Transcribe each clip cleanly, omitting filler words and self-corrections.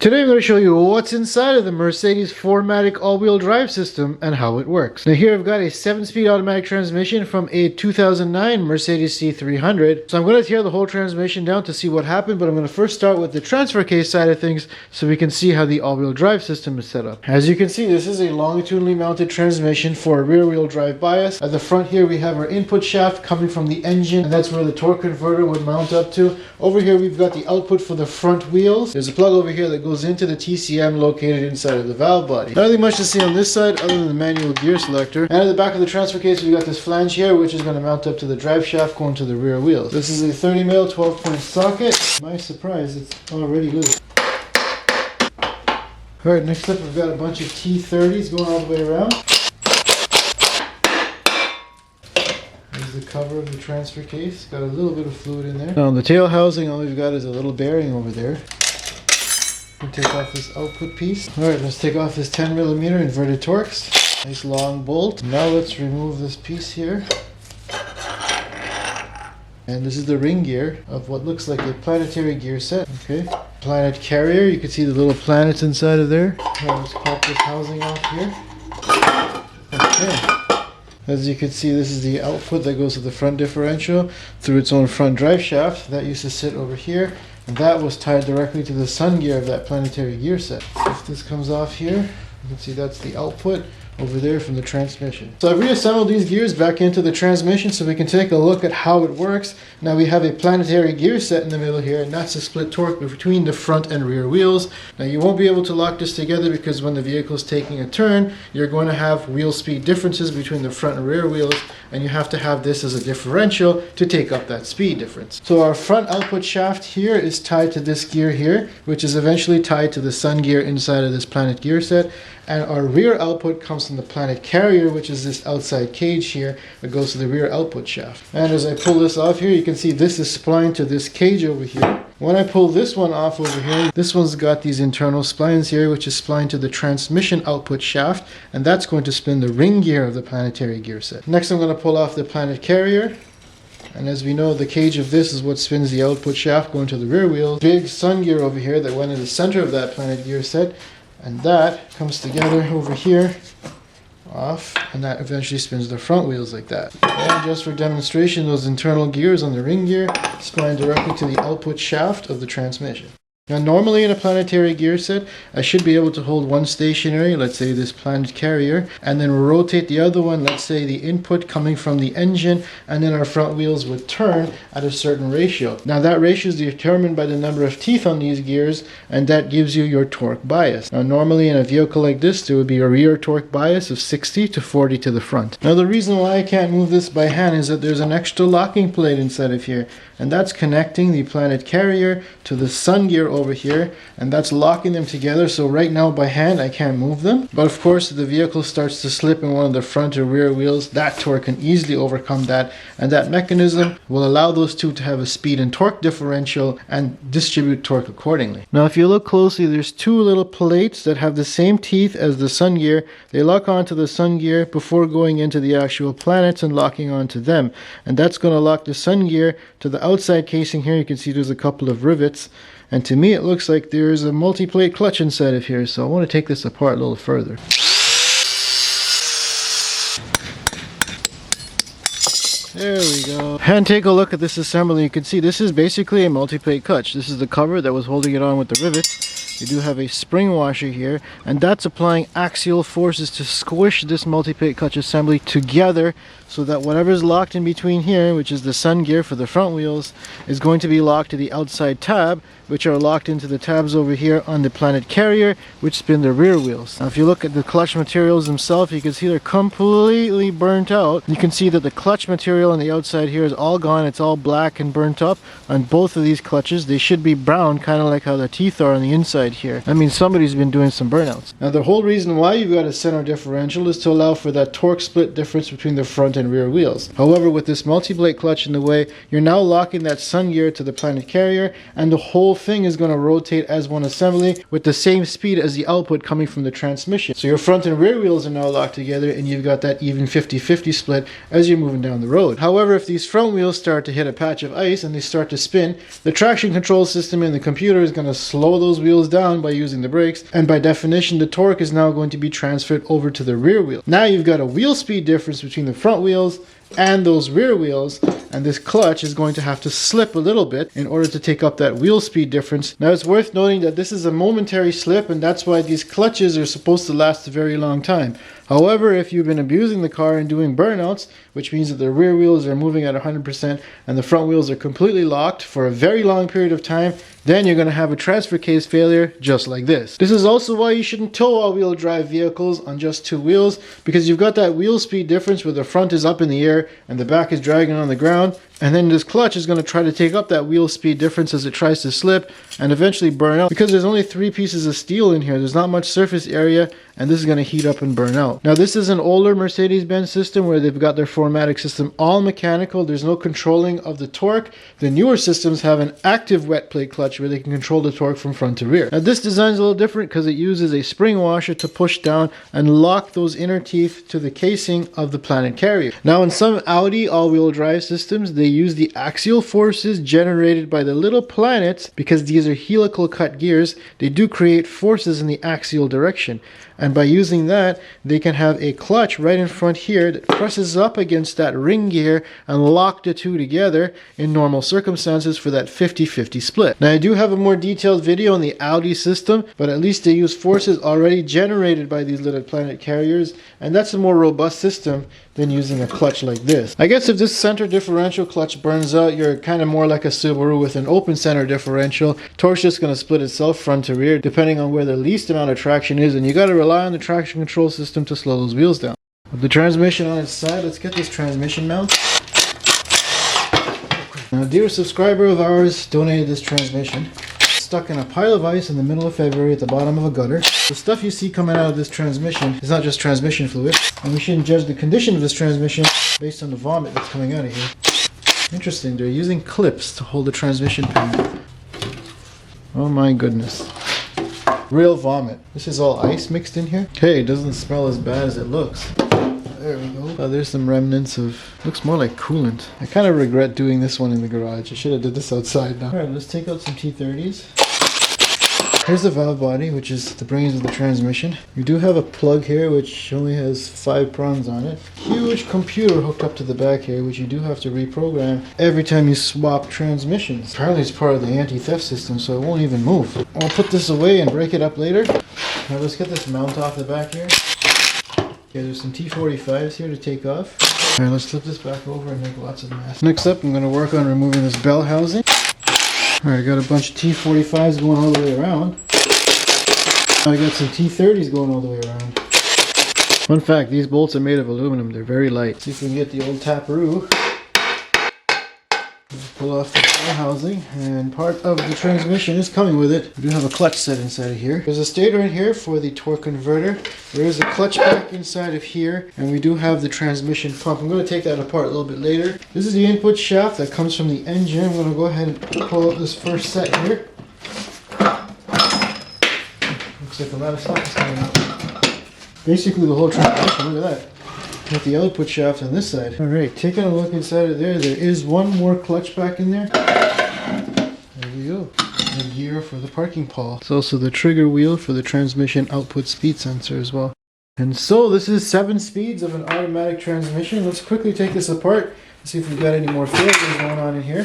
Today I'm going to show you what's inside of the Mercedes 4MATIC all-wheel drive system and how it works. Now here I've got a 7-speed automatic transmission from a 2009 Mercedes C300. So I'm going to tear the whole transmission down to see what happened, but I'm going to first start with the transfer case side of things so we can see how the all-wheel drive system is set up. As you can see, this is a longitudinally mounted transmission for a rear-wheel drive bias. At the front here we have our input shaft coming from the engine, and that's where the torque converter would mount up to. Over here we've got the output for the front wheels. There's a plug over here that goes into the TCM located inside of the valve body. Nothing much to see on this side other than the manual gear selector. And at the back of the transfer case we got this flange here, which is going to mount up to the drive shaft going to the rear wheels. This is a 30mm 12-point socket. My surprise, it's already loose. Alright, next up we've got a bunch of T30s going all the way around. There's the cover of the transfer case. Got a little bit of fluid in there. Now on the tail housing, all we've got is a little bearing over there. We'll take off this output piece. Alright, let's take off this 10mm inverted Torx. Nice long bolt. Now let's remove this piece here. And this is the ring gear of what looks like a planetary gear set. Okay. Planet carrier, you can see the little planets inside of there. Alright, let's pop this housing off here. Okay. As you can see, this is the output that goes to the front differential through its own front drive shaft. That used to sit over here. And that was tied directly to the sun gear of that planetary gear set. If this comes off here, you can see that's the output over there from the transmission. So I've reassembled these gears back into the transmission so we can take a look at how it works. Now we have a planetary gear set in the middle here, and that's a split torque between the front and rear wheels. Now you won't be able to lock this together because when the vehicle is taking a turn, you're going to have wheel speed differences between the front and rear wheels, and you have to have this as a differential to take up that speed difference. So our front output shaft here is tied to this gear here, which is eventually tied to the sun gear inside of this planet gear set. And our rear output comes from the planet carrier, which is this outside cage here that goes to the rear output shaft. And as I pull this off here, you can see this is splined to this cage over here. When I pull this one off over here, this one's got these internal splines here, which is splined to the transmission output shaft, and that's going to spin the ring gear of the planetary gear set. Next, I'm going to pull off the planet carrier. And as we know, the cage of this is what spins the output shaft going to the rear wheel. Big sun gear over here that went in the center of that planet gear set. And that comes together over here, off, and that eventually spins the front wheels like that. And just for demonstration, those internal gears on the ring gear spline directly to the output shaft of the transmission. Now normally in a planetary gear set, I should be able to hold one stationary, let's say this planet carrier, and then rotate the other one, let's say the input coming from the engine, and then our front wheels would turn at a certain ratio. Now that ratio is determined by the number of teeth on these gears, and that gives you your torque bias. Now normally in a vehicle like this, there would be a rear torque bias of 60 to 40 to the front. Now the reason why I can't move this by hand is that there's an extra locking plate inside of here, and that's connecting the planet carrier to the sun gear over here, and that's locking them together. So right now by hand I can't move them, but of course if the vehicle starts to slip in one of the front or rear wheels, that torque can easily overcome that, and that mechanism will allow those two to have a speed and torque differential and distribute torque accordingly. Now if you look closely, there's two little plates that have the same teeth as the sun gear. They lock onto the sun gear before going into the actual planets and locking onto them, and that's going to lock the sun gear to the outside casing here. You can see there's a couple of rivets, and to me it looks like there's a multi-plate clutch inside of here, so I want to take this apart a little further. There we go. And take a look at this assembly. You can see this is basically a multi-plate clutch. This is the cover that was holding it on with the rivets. You do have a spring washer here, and that's applying axial forces to squish this multi-plate clutch assembly together so that whatever's locked in between here, which is the sun gear for the front wheels, is going to be locked to the outside tab, which are locked into the tabs over here on the planet carrier, which spin the rear wheels. Now if you look at the clutch materials themselves, you can see they're completely burnt out. You can see that the clutch material on the outside here is all gone. It's all black and burnt up on both of these clutches. They should be brown, kind of like how the teeth are on the inside here. I mean, somebody's been doing some burnouts. Now the whole reason why you've got a center differential is to allow for that torque split difference between the front and rear wheels. However, with this multi-plate clutch in the way, you're now locking that sun gear to the planet carrier, and the whole thing is going to rotate as one assembly with the same speed as the output coming from the transmission. So your front and rear wheels are now locked together and you've got that even 50-50 split as you're moving down the road. However, if these front wheels start to hit a patch of ice and they start to spin, the traction control system in the computer is going to slow those wheels down by using the brakes, and by definition the torque is now going to be transferred over to the rear wheel. Now you've got a wheel speed difference between the front wheels and those rear wheels, and this clutch is going to have to slip a little bit in order to take up that wheel speed difference. Now it's worth noting that this is a momentary slip, and that's why these clutches are supposed to last a very long time. However, if you've been abusing the car and doing burnouts, which means that the rear wheels are moving at 100% and the front wheels are completely locked for a very long period of time, then you're going to have a transfer case failure just like this. This is also why you shouldn't tow all-wheel drive vehicles on just two wheels, because you've got that wheel speed difference where the front is up in the air and the back is dragging on the ground, and then this clutch is going to try to take up that wheel speed difference as it tries to slip and eventually burn out. Because there's only 3 pieces of steel in here, there's not much surface area, and this is going to heat up and burn out. Now this is an older Mercedes-Benz system where they've got their 4MATIC system all mechanical. There's no controlling of the torque. The newer systems have an active wet plate clutch where they can control the torque from front to rear. Now this design is a little different because it uses a spring washer to push down and lock those inner teeth to the casing of the Planet carrier. Now in some Audi all-wheel drive systems, they use the axial forces generated by the little planets. Because these are helical cut gears, they do create forces in the axial direction. And by using that, they can have a clutch right in front here that presses up against that ring gear and lock the two together in normal circumstances for that 50-50 split. Now I do have a more detailed video on the Audi system, but at least they use forces already generated by these little Planet carriers, and that's a more robust system than using a clutch like this. I guess if this center differential clutch burns out, you're kind of more like a Subaru with an open center differential. Torque's just going to split itself front to rear depending on where the least amount of traction is, and you got to rely on the traction control system to slow those wheels down. With the transmission on its side, let's get this transmission mount. Now, a dear subscriber of ours donated this transmission. Stuck in a pile of ice in the middle of February at the bottom of a gutter. The stuff you see coming out of this transmission is not just transmission fluid, and we shouldn't judge the condition of this transmission based on the vomit that's coming out of here. Interesting, they're using clips to hold the transmission pan. Oh my goodness. Real vomit. This is all ice mixed in here. Okay, it doesn't smell as bad as it looks. There we go. There's some remnants of, looks more like coolant. I kind of regret doing this one in the garage. I should have did this outside now. Alright, let's take out some T30s. Here's the valve body, which is the brains of the transmission. We do have a plug here, which only has 5 prongs on it. Huge computer hooked up to the back here, which you do have to reprogram every time you swap transmissions. Apparently it's part of the anti-theft system, so it won't even move. I'll put this away and break it up later. Now let's get this mount off the back here. Okay, there's some T45s here to take off. Alright, let's flip this back over and make lots of mess. Next up, I'm going to work on removing this bell housing. Alright, I got a bunch of T45s going all the way around. Now I got some T30s going all the way around. Fun fact, these bolts are made of aluminum. They're very light. See if we can get the old taparoo. Pull off the bell housing, and part of the transmission is coming with it. We do have a clutch set inside of here. There's a stator in here for the torque converter. There is a clutch pack inside of here, and we do have the transmission pump. I'm going to take that apart a little bit later. This is the input shaft that comes from the engine. I'm going to go ahead and pull out this first set here. Looks like a lot of stuff is coming out. Basically the whole transmission, look at that. With the output shaft on this side. Alright, taking a look inside of there, there is one more clutch back in there. There we go. The gear for the parking pawl. It's also the trigger wheel for the transmission output speed sensor as well. And so this is 7 speeds of an automatic transmission. Let's quickly take this apart and see if we've got any more failures going on in here.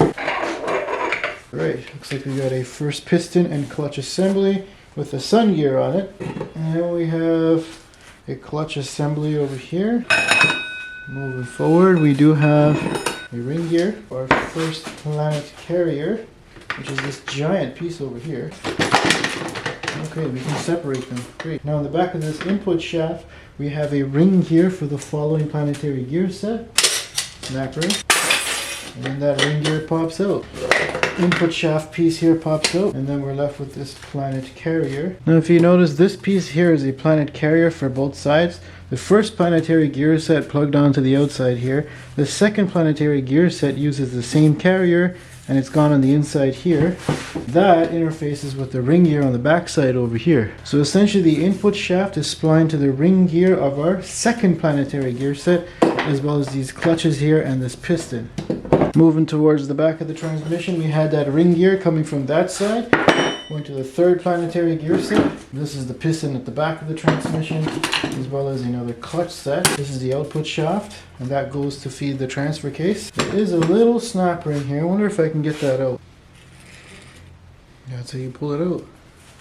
Alright, looks like we got a first piston and clutch assembly with a sun gear on it. And then we have a clutch assembly over here. Moving forward, we do have a ring gear for our first Planet carrier, which is this giant piece over here. Okay, we can separate them. Great. Now on the back of this input shaft, we have a ring gear for the following planetary gear set. Snap ring. And then that ring gear pops out. Input shaft piece here pops out, and then we're left with this Planet carrier. Now if you notice, this piece here is a Planet carrier for both sides. The first planetary gear set plugged onto the outside here. The second planetary gear set uses the same carrier, and it's gone on the inside here. That interfaces with the ring gear on the back side over here. So essentially the input shaft is splined to the ring gear of our second planetary gear set, as well as these clutches here and this piston. Moving towards the back of the transmission, we had that ring gear coming from that side, going to the third planetary gear set. This is the piston at the back of the transmission, as well as another clutch set. This is the output shaft, and that goes to feed the transfer case. There is a little snapper in here. I wonder if I can get that out. That's how you pull it out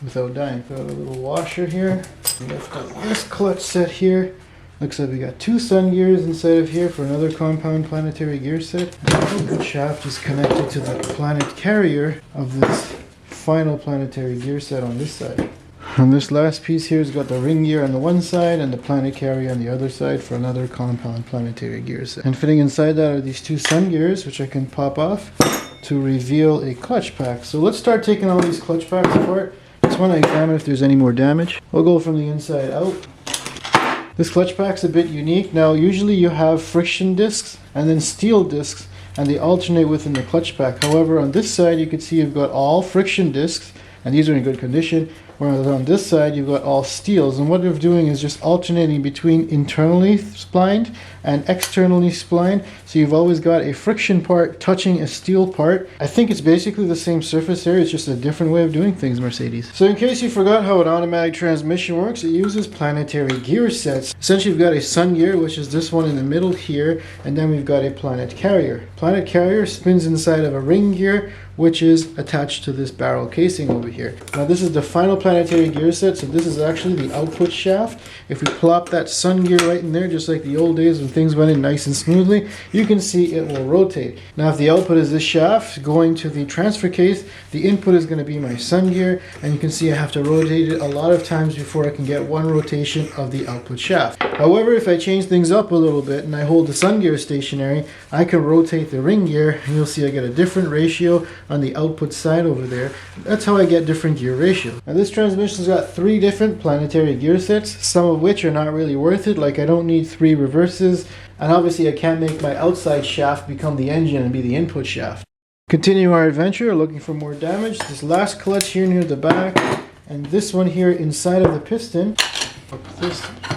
without dying. Put out a little washer here. We've got this clutch set here. Looks like we got two sun gears inside of here for another compound planetary gear set. The output shaft is connected to the planet carrier of this final planetary gear set on this side. And this last piece here has got the ring gear on the one side and the planet carrier on the other side for another compound planetary gear set. And fitting inside that are these two sun gears, which I can pop off to reveal a clutch pack. So let's start taking all these clutch packs apart. Just want to examine if there's any more damage. We'll go from the inside out. This clutch pack's a bit unique. Now usually you have friction discs and then steel discs, and they alternate within the clutch pack. However, on this side you can see you've got all friction discs, and these are in good condition, whereas on this side you've got all steels. And what they're doing is just alternating between internally splined and externally splined, so you've always got a friction part touching a steel part. I think it's basically the same surface area, it's just a different way of doing things, Mercedes. So in case you forgot how an automatic transmission works, it uses planetary gear sets. Essentially you've got a sun gear, which is this one in the middle here, and then we've got a planet carrier. Planet carrier spins inside of a ring gear, which is attached to this barrel casing over here. Now this is the final planetary gear set, so this is actually the output shaft. If we plop that sun gear right in there, just like the old days when things went in nice and smoothly, you can see it will rotate. Now if the output is this shaft going to the transfer case, the input is going to be my sun gear, and you can see I have to rotate it a lot of times before I can get one rotation of the output shaft. However, if I change things up a little bit and I hold the sun gear stationary, I can rotate the ring gear, and you'll see I get a different ratio on the output side over there. That's how I get different gear ratios. Now this transmission's got 3 different planetary gear sets, some of which are not really worth it, like I don't need 3 reverses, and obviously I can't make my outside shaft become the engine and be the input shaft. Continue our adventure, looking for more damage. This last clutch here near the back, and this one here inside of the piston.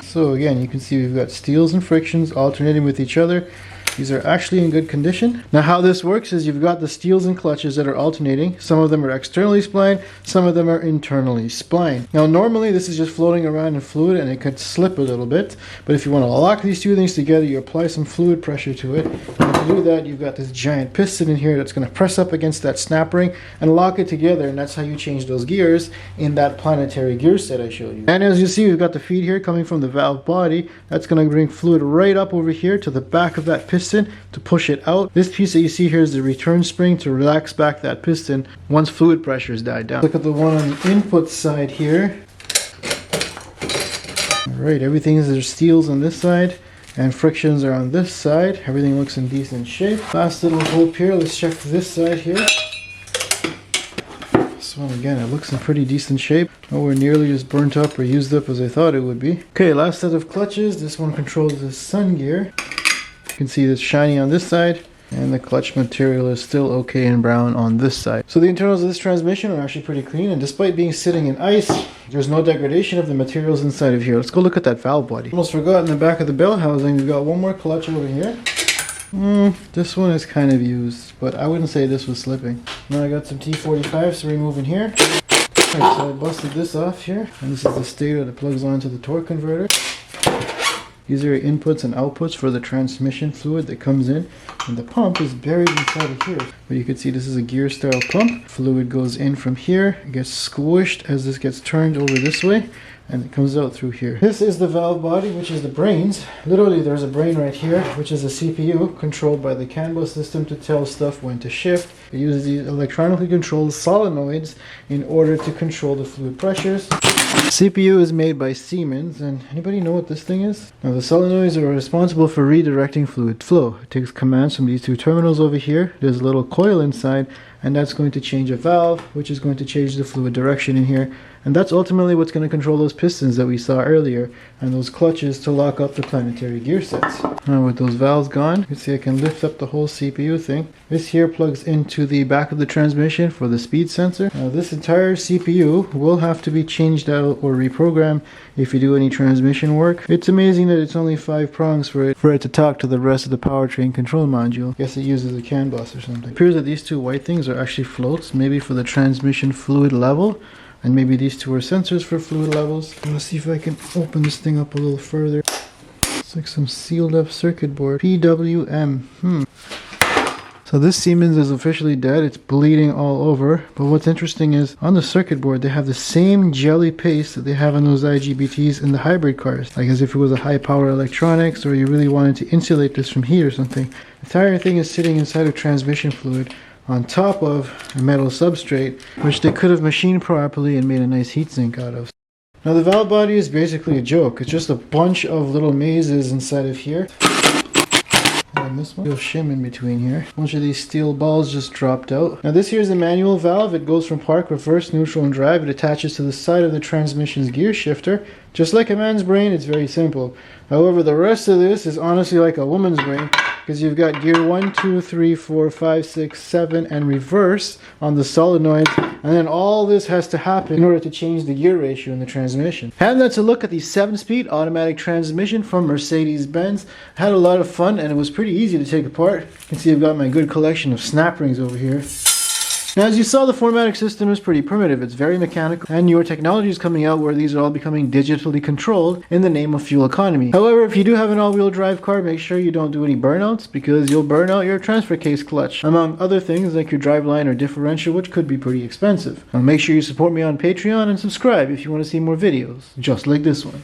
So again, you can see we've got steels and frictions alternating with each other. These are actually in good condition. Now how this works is you've got the steels and clutches that are alternating. Some of them are externally splined, some of them are internally splined. Now normally this is just floating around in fluid and it could slip a little bit, but if you want to lock these two things together, you apply some fluid pressure to it. And to do that, you've got this giant piston in here that's going to press up against that snap ring and lock it together, and that's how you change those gears in that planetary gear set I showed you. And as you see, we've got the feed here coming from the valve body. That's going to bring fluid right up over here to the back of that piston to push it out. This piece that you see here is the return spring to relax back that piston once fluid pressure has died down. Look at the one on the input side here. Alright, everything is, there's steels on this side and frictions are on this side. Everything looks in decent shape. Last little hope here, let's check this side here. This one again, it looks in pretty decent shape. Nowhere nearly as burnt up or used up as I thought it would be. Okay, last set of clutches. This one controls the sun gear. You can see it's shiny on this side, and the clutch material is still okay and brown on this side. So the internals of this transmission are actually pretty clean, and despite being sitting in ice, there's no degradation of the materials inside of here. Let's go look at that valve body. Almost forgot, in the back of the bell housing, we've got one more clutch over here. This one is kind of used, but I wouldn't say this was slipping. Now I got some T45s to remove in here. Alright, so I busted this off here, and this is the stator that plugs onto the torque converter. These are inputs and outputs for the transmission fluid that comes in, and the pump is buried inside of here. But you can see this is a gear style pump. Fluid goes in from here, it gets squished as this gets turned over this way, and it comes out through here. This is the valve body, which is the brains. Literally there's a brain right here, which is a CPU controlled by the CAN bus system to tell stuff when to shift. It uses these electronically controlled solenoids in order to control the fluid pressures. CPU is made by Siemens, and anybody know what this thing is? Now the solenoids are responsible for redirecting fluid flow. It takes commands from these two terminals over here. There's a little coil inside, and that's going to change a valve, which is going to change the fluid direction in here, And that's ultimately what's going to control those pistons that we saw earlier and those clutches to lock up the planetary gear sets. Now with those valves gone, you can see I can lift up the whole CPU thing. This here plugs into the back of the transmission for the speed sensor. Now this entire CPU will have to be changed out or reprogrammed if you do any transmission work. It's amazing that it's only 5 prongs for it to talk to the rest of the powertrain control module. I guess it uses a CAN bus or something. It appears that these two white things are actually floats, maybe for the transmission fluid level. And maybe these two are sensors for fluid levels. Let's see if I can open this thing up a little further. It's like some sealed up circuit board. PWM. So this Siemens is officially dead. It's bleeding all over. But what's interesting is on the circuit board they have the same jelly paste that they have on those IGBTs in the hybrid cars. Like as if it was a high power electronics or you really wanted to insulate this from heat or something. The entire thing is sitting inside of transmission fluid on top of a metal substrate, which they could have machined properly and made a nice heatsink out of. Now the valve body is basically a joke. It's just a bunch of little mazes inside of here. And this one, little shim in between here. A bunch of these steel balls just dropped out. Now this here is the manual valve. It goes from park, reverse, neutral, and drive. It attaches to the side of the transmission's gear shifter. Just like a man's brain, it's very simple. However, the rest of this is honestly like a woman's brain, because you've got gear 1, 2, 3, 4, 5, 6, 7, and reverse on the solenoids, and then all this has to happen in order to change the gear ratio in the transmission. And that's a look at the 7-speed automatic transmission from Mercedes-Benz. I had a lot of fun, and it was pretty easy to take apart. You can see I've got my good collection of snap rings over here. Now, as you saw, the 4MATIC system is pretty primitive. It's very mechanical, and newer technology is coming out where these are all becoming digitally controlled in the name of fuel economy. However, if you do have an all-wheel drive car, make sure you don't do any burnouts, because you'll burn out your transfer case clutch, among other things like your driveline or differential, which could be pretty expensive. Now, make sure you support me on Patreon and subscribe if you want to see more videos, just like this one.